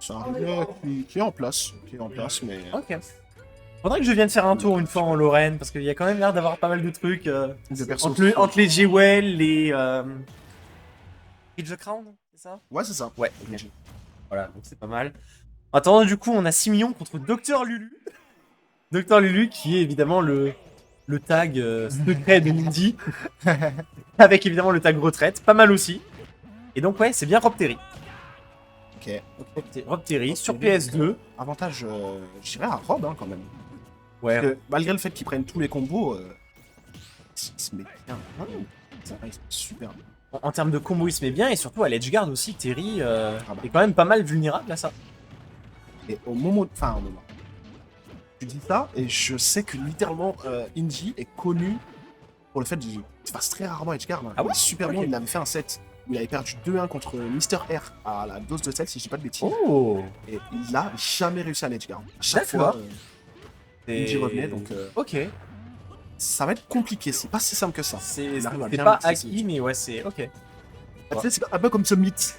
C'est un rythme qui est en place. Mais... Ok. Faudrait que je vienne faire un tour une fois en Lorraine, parce qu'il y a quand même l'air d'avoir pas mal de trucs. de persos. Entre les Jewel, les... Ridge the Crown, c'est ça? Ouais, c'est ça. Ouais, ok. Voilà, donc c'est pas mal. Attends, du coup, on a 6 millions contre Docteur Lulu. Docteur Lulu, qui est évidemment le tag secret de Mindy. Avec évidemment le tag retraite, pas mal aussi. Et donc, ouais, c'est bien Rob Terry. Ok. Rob Terry sur PS2. Avantage, je dirais, à Rob, hein, quand même. Ouais. Parce que, malgré le fait qu'ils prennent tous les combos, il se met bien. Il se met super bien. En termes de combo, il se met bien. Et surtout, à l'edgeguard aussi, Terry est quand même pas mal vulnérable à ça. Et au moment... Enfin, au moment... Tu dis ça, et je sais que littéralement, Indy est connu pour le fait qu'il fasse très rarement edgeguard. Hein. Ah ouais? Il est super bon, il avait fait un set où il avait perdu 2-1 contre Mister R à la dose de sel, si je dis pas de bêtises. Oh! Et il n'a jamais réussi à l'edgeguard. À chaque D'accord. fois, Indy revenait, donc Ok. ça va être compliqué, c'est pas si simple que ça. C'est Il arrive à bien pas maîtriser acquis, mais ouais, c'est... Ok. Tu sais, c'est un peu comme ce mythe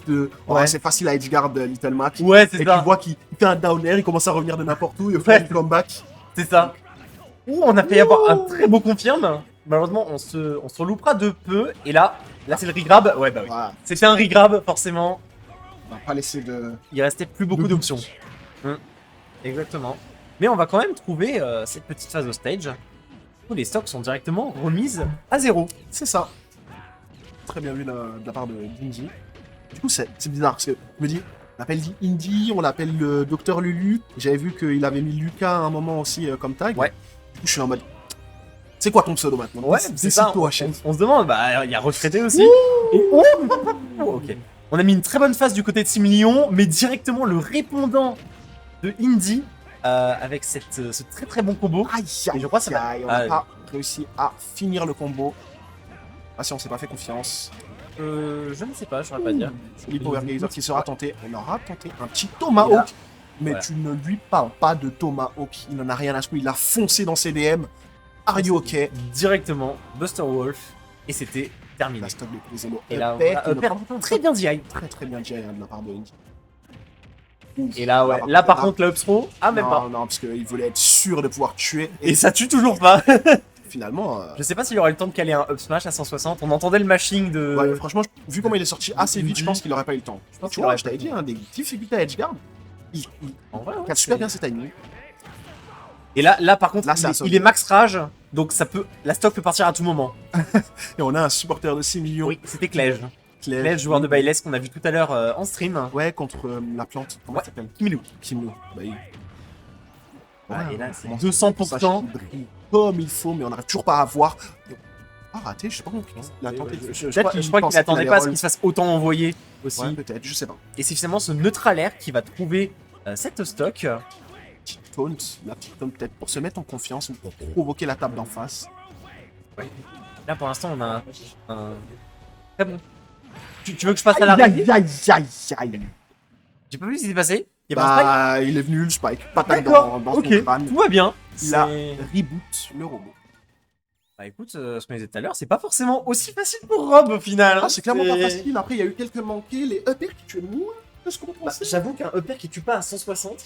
de Ouais. c'est facile à edgeguard Little Mac. Ouais, c'est Et ça. tu vois qu'il fait un down air, il commence à revenir de n'importe où, il fait un comeback. C'est ça. Ouh, on a failli avoir un très beau confirme. Malheureusement, on se loupera de peu. Et là c'est le regrab. Ouais, bah oui. Voilà, C'était un regrab, forcément. on va pas laisser de... Il restait plus beaucoup d'options. Exactement. Mais on va quand même trouver cette petite phase au stage où les stocks sont directement remises à 0. C'est ça. Très bien vu de la part de Indy. Du coup, c'est bizarre, parce que je me dis, on l'appelle Indy, on l'appelle le Docteur Lulu. J'avais vu qu'il avait mis Lucas à un moment aussi comme tag. Ouais. Du coup, je suis en mode... C'est quoi ton pseudo maintenant? Ouais, c'est ça. Toi, On se demande, bah, il y a retraité aussi. Et ok. On a mis une très bonne phase du côté de 6 millions, mais directement le répondant de Indy avec ce très très bon combo. Aïe, Et je crois que ça va- aïe, on n'a pas réussi à finir le combo. Ah si, on s'est pas fait confiance. Je ne sais pas, je saurais pas dire. Joli Power Gazer qui sera tenté. On aura tenté un petit Et Tomahawk. là, Mais voilà. tu ne lui parles pas de Tomahawk. Il n'en a rien à secouer. Il a foncé dans ses DM. Are you okay? Directement, Buster Wolf, et c'était terminé. La stock de Prizelo. Et là, très bien DI. Très très bien dit de la part de Indy. Et là, ouais. Là, par contre, la up throw, même non, pas. Non, parce qu'il voulait être sûr de pouvoir tuer. Et ça tue toujours pas. Finalement... Je sais pas s'il aurait le temps de caler un up smash à 160. On entendait le mashing de... Ouais, franchement, vu comment il est sorti assez vite, je pense qu'il aurait pas eu le temps. Je pense Tu qu'il vois, aurait je t'avais pas dit, hein, des difficultés à edgeguard. Il En vrai, ouais, cadre super bien ses timings. Et là par contre, Là, c'est un il est max rage, donc la stock peut partir à tout moment. Et on a un supporter de 6 millions. Oui, c'était Klej. Claire. Klej, joueur de Byleth qu'on a vu tout à l'heure en stream. Ouais, contre la plante. Comment Ouais. ça s'appelle? Kimilou. Kimlo. Bah oui. Voilà, et là, c'est comment 200%. ça brille comme il faut, mais on n'arrive toujours pas à voir. Ah, raté, je sais pas comment il a tenté. Je crois qu'il n'attendait pas à ce qu'il se fasse autant envoyer aussi. Ouais, peut-être, je sais pas. Et c'est finalement ce neutral air qui va trouver cette stock. Petite taunt, la petite taunt peut-être pour se mettre en confiance ou pour provoquer la table d'en face. Là pour l'instant on a un... Très bon. Tu veux que je passe à la règle? Aïe, aïe, aïe. J'ai pas vu ce qui s'est passé. Il y a pas un spike. Bah, il est venu le spike. Patate D'accord, dans ok, son crâne. tout va bien. Il a C'est- reboot le robot. Bah écoute, ce qu'on disait tout à l'heure, c'est pas forcément aussi facile pour Rob au final. Ah, c'est clairement pas facile. Après, il y a eu quelques manqués. Les upper qui tuaient moins que ce qu'on Bah, pensait. J'avoue qu'un upper qui tue pas à 160,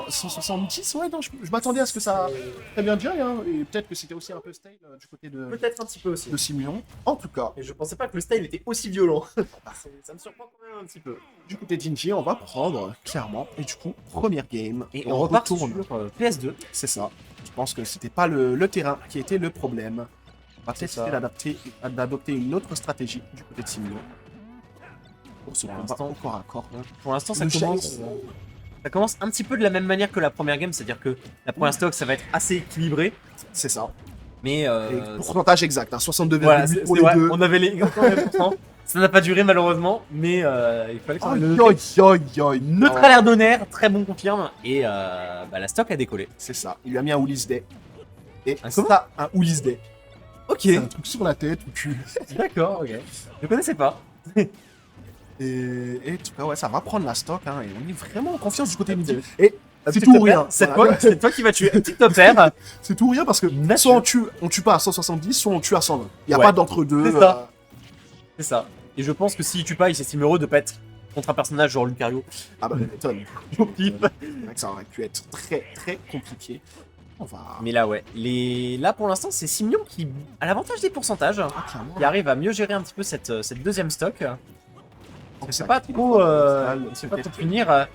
170, ouais, non, je m'attendais à ce que ça très bien dire, hein, et peut-être que c'était aussi un peu style du côté peut-être un petit peu aussi. de Simeon. En tout cas, Et je pensais pas que le style était aussi violent. Ça me surprend quand même un petit peu. du côté d'Inji, on va prendre, clairement, et du coup, première game, Et on repart retourne. sur PS2. C'est ça. Je pense que c'était pas le terrain qui était le problème. On va peut-être ça. essayer d'adopter une autre stratégie du côté de Simeon. Pour ce Pour combat l'instant. au corps à corps. Pour l'instant, ça Le commence. chase. Ça commence un petit peu de la même manière que la première game, c'est-à-dire que la première stock, ça va être assez équilibré, C'est ça. mais Et pourcentage exact, hein, 62,8 voilà, pour c'est les vrai, deux. on avait les 80%. Ça n'a pas duré malheureusement, mais il fallait que ça Aïe, aïe, aïe, aïe. Neutre alerte d'honneur, très bon confirme, et la stock a décollé. C'est ça. Il lui a mis un Woolies Day. Et Un comment ça, un Woolies Day. Ok, C'est un truc sur la tête ou tu... d'accord, ok. Je connaissais pas. Et en tout cas, ouais, ça va prendre la stock, hein, et on est vraiment en confiance du côté midi. Et c'est Petit tout ou top rien. air, C'est Voilà. toi qui vas tuer. Petit top air. C'est tout ou rien parce que Nature. soit on tue pas à 170, soit on tue à 120. Il n'y a Ouais. pas d'entre-deux. C'est ça. C'est ça. Et je pense que s'il tue pas, il s'estime heureux de pas être contre un personnage genre Lucario. Ah bah, m'étonne. Au pif. C'est vrai que ça aurait pu être très très compliqué. On va. Mais là, ouais. Là, pour l'instant, c'est Simion qui a l'avantage des pourcentages. Ah, clairement. Qui arrive à mieux gérer un petit peu cette deuxième stock. C'est C'est pas trop, c'est pas trop punir.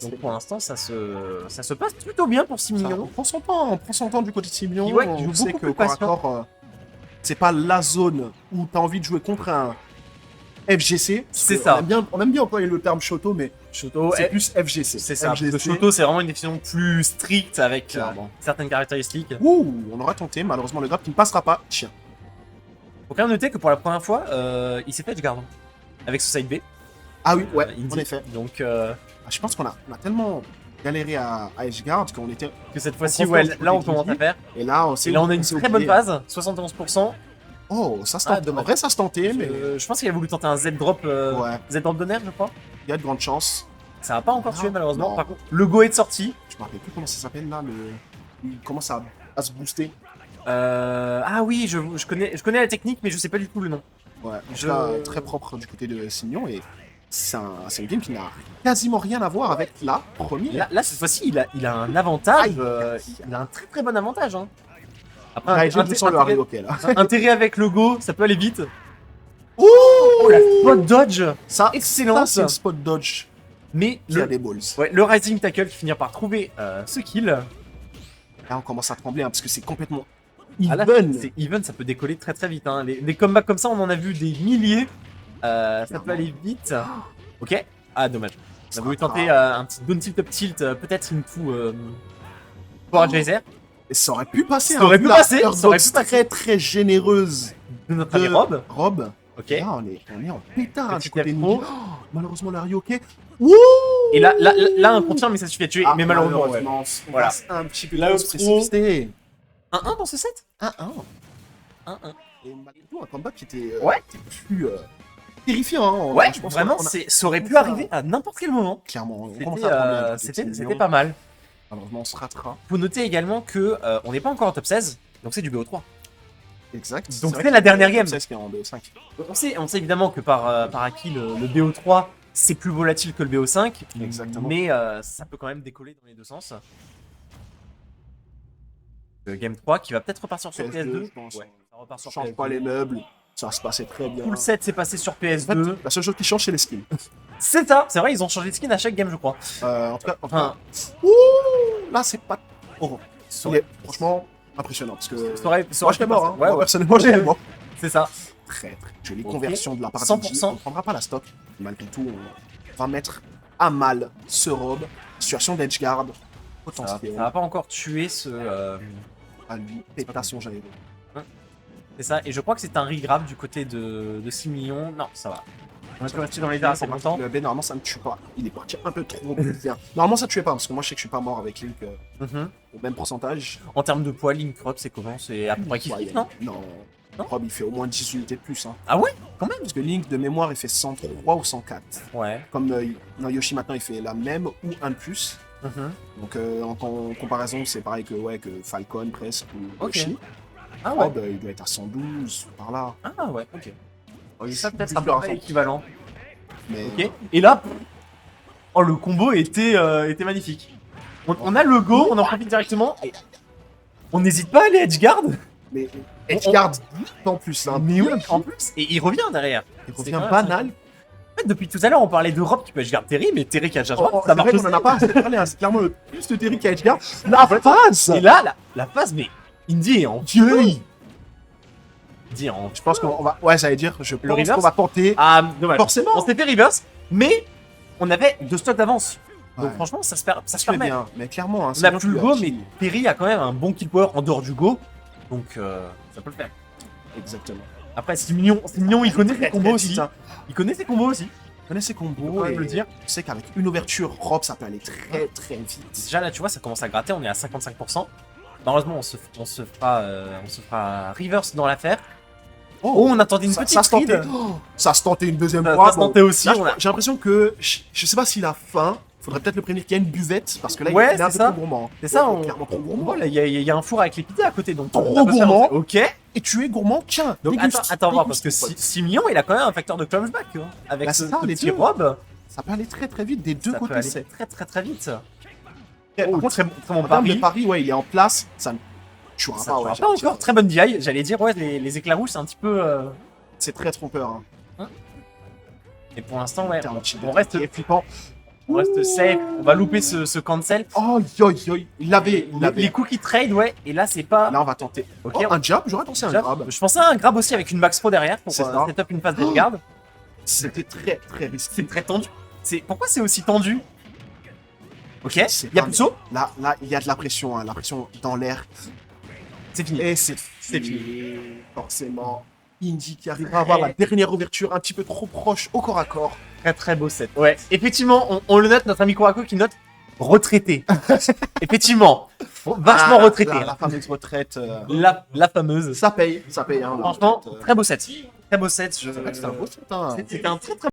Donc pour l'instant, ça se passe plutôt bien pour Simion. On prend son temps du côté de Simion. Qui, ouais, qui on joue sait beaucoup que plus corps à patient. corps, c'est pas la zone où t'as envie de jouer contre un FGC. C'est ça. On aime bien employer le terme Shoto, mais Shoto, c'est plus FGC. c'est ça. FGC. Le Shoto, c'est vraiment une définition plus stricte avec Clairement. certaines caractéristiques. Ouh, on aura tenté, malheureusement le grab qui ne passera pas. Tiens. Faut quand même noter que pour la première fois, il s'est fait edgeguard avec ce side B. Ah oui, ouais, Indy. en effet. Donc Je pense qu'on a tellement galéré à Edgeguard qu'on était. que cette fois-ci, On ouais, confronte là on côté commence à Indy. faire. Et là, on Et là on a une très bonne phase, 71%. Oh, ça se Ah, tente. dommage. En vrai, ça se tentait, mais Je pense qu'il a voulu tenter un Z-drop ouais, Z-drop de nerf, je crois. il y a de grandes chances. Ça va pas encore tué Non, malheureusement. non. Par contre, le go est de sortie. Je me rappelle plus comment ça s'appelle là. Il commence à se booster. Ah oui, je connais la technique, mais je sais pas du tout le nom. Ouais, Je- très propre du côté de Simion et c'est une game qui n'a quasiment rien à voir avec la première. Là cette fois-ci, il a un avantage. Aïe. Il a un très très bon avantage. Hein. Après, Ouais, j'ai sur le Harry Hockey là. intérêt avec le go, ça peut aller vite. Ouh, Oh la spot dodge, ça, excellente. c'est le spot dodge Mais qui a des balls. ouais, le rising tackle qui finit par trouver ce kill. Là, on commence à trembler hein, parce que c'est complètement Ah là, even. c'est even, ça peut décoller très très vite. Hein. Les comebacks comme ça, on en a vu des milliers. Ça peut aller vite. Ok. Ah, dommage. On a voulu tenter un petit down tilt up tilt, peut-être into Power Geyser Et ça aurait pu passer. Ça aurait pu vu la passer, airbox ça aurait pu passer. très très généreuse de notre ami Rob. Rob. Ok. Là, on est en pétard Petit du côté de afro. nous. Oh, malheureusement, le Harry Hockey. Ouh. Et là, un confirme, mais ça suffit à tuer. Ah, mais malheureusement, ouais. on Voilà. passe un petit peu Là, de au spécificité. 1-1 dans ce set 1-1. 1-1. Et malgré tout, un combat qui était Ouais. plus terrifiant. Hein. Ouais, Je pense vraiment, qu'on a- ça aurait pu arriver à n'importe quel moment. Clairement, on C'était commence à prendre un petit c'était million. pas mal. Malheureusement, on se ratera. Faut noter également que on n'est pas encore en top 16, donc c'est du BO3. Exact. Donc vrai c'est que la dernière game. C'est ce qui est en BO5. On sait évidemment que par acquis, le BO3, c'est plus volatile que le BO5. Exactement. Mais ça peut quand même décoller dans les deux sens. Le Game 3 qui va peut-être repartir sur PS2, PS2. je pense. Ouais, ça repart sur Change PS2. pas les meubles. Ça se passait très bien. Tout le set s'est passé sur En fait, PS2. la seule chose qui change, c'est les skins. C'est ça, c'est vrai, ils ont changé de skin à chaque game, je crois. En tout cas, Enfin, ouh, là, c'est pas. Oh, ça il est franchement impressionnant parce que. aurait- ça Moi, aurait j'étais pu mort. passer. Hein. Ouais, Moi, ouais, personnellement, j'étais mort. c'est ça. Très jolie Ok. conversion de la part 100%. d'Indy. On ne prendra pas la stock. Malgré tout, on va mettre à mal ce Rob. Situation d'Edgeguard. Ça Potentiel. va pas encore tuer ce. À lui, pétation j'avais. C'est ça, et je crois que c'est un regrab du côté de 6 millions. Non, ça va. On est resté dans les airs assez longtemps. Le B, normalement, ça ne tue pas. Il est parti un peu trop bien. Normalement, ça tuait pas parce que moi, je sais que je suis pas mort avec Link Mhm. au même pourcentage. En termes de poids, Link Rob, c'est comment? C'est à peu près kiff, Ouais, non? Non. Non Rob, il fait au moins 10 unités de plus. Hein. Ah ouais? Quand même? Parce que Link, de mémoire, il fait 103 ou 104. Ouais. Comme non, Yoshi, maintenant, il fait la même ou un de plus. Mhm. Donc, en comparaison, c'est pareil que Falcon, presque, ou Ok. Yoshi. Ah ouais. Rob, il doit être à 112, par là. Ah ouais, ok. Ça peut-être Plus un leur peu enfant. équivalent. Mais Ok. Et là, oh, le combo était magnifique. On a le go, on en profite directement. Et on n'hésite pas à aller edgeguard. mais Edgeguard, en plus, hein, Mais oui, en plus. Et il revient derrière. il c'est revient quand même banal. En fait, depuis tout à l'heure, on parlait de Rob qui peut edgeguard Terry, mais Terry qui a déjà Oh, joué, c'est ça vrai marche qu'on en a aussi. pas assez parlé, hein. C'est clairement le plus de Terry qu'à Edgeguard. La phase. Et là, la phase, mais Indy est en Dieu. Indy est en. Je pense qu'on va... Ouais, j'allais dire, je pense reverse qu'on va tenter... Ah, dommage. Forcément. On s'est fait reverse, mais on avait 2 stocks d'avance. Donc Ouais. franchement, ça se Ça se fait permet. bien, mais clairement... Hein, On a c'est plus le bien go, que mais Terry a quand même un bon kill power en dehors du go. Donc ça peut le faire. Exactement. Après, c'est mignon, il connaît ses Très, combos très vite, aussi. hein. Il connaît ses combos aussi. Je connais ses Faut combos quand même et le dire. je sais qu'avec une ouverture, Rob, ça peut aller très très vite. Déjà là, tu vois, ça commence à gratter. On est à 55%. Malheureusement, on se fera reverse dans l'affaire. Oh, on attendait une ça, petite ça se tentait. ride. Oh, ça se tentait une deuxième Ça fois. se tentait aussi. Là, on a- j'ai l'impression que... Je sais pas s'il a faim. Faudrait peut-être le prévenir qu'il y a une buvette, parce que là, Ouais, il est un c'est peu ça. trop gourmand. C'est ça, Il est on- clairement trop gourmand. Voilà, il y a un four avec les pizzas à côté, donc Trop ça peut se faire. gourmand. Ok. et tu es gourmand, tiens, Donc déguste, attends, voir, déguste, parce que mon pote. 6 millions, il a quand même un facteur de clutchback, hein, avec Bah, ce, c'est ça, ce les petit deux. robe. Ça peut aller très très vite des deux Ça peut côtés. aller C'est très vite. Par Oh, contre, très bon en termes de pari. pari, ouais, il est en place. Ça ne tuera Ça pas, ne ouais. pas encore. Très bonne DI. J'allais dire, ouais, les éclats rouges, c'est un petit peu. C'est très trompeur. Hein. Et pour l'instant, ouais, Putain, un petit on reste, qui est flippant. on reste safe. On va louper ce cancel. Oh, yo, yo, il l'avait, il l'avait. Les coups qui trade, ouais. Et là, c'est pas. Là, on va tenter. Ok, Oh, un jab, j'aurais pensé à un jab. grab. Je pensais à un grab aussi avec une max pro derrière pour C'est ça. setup une phase de garde. C'était très très risqué. C'est très tendu. Pourquoi c'est aussi tendu? Ok, C'est il y a pas- plus de saut. Là, il y a de la pression, hein, la pression dans l'air. C'est fini. Et c'est fini. Forcément. Indy qui arrivera à avoir la dernière ouverture un petit peu trop proche au corps à corps. Très beau set. Ouais, effectivement, on le note, notre ami Kurako qui note retraité. Effectivement, vachement Ah, retraité. La fameuse retraite. La fameuse. Ça paye, hein. la Franchement, retraite, très beau set. Très beau set. C'est vrai que c'était un beau set, hein. C'était un très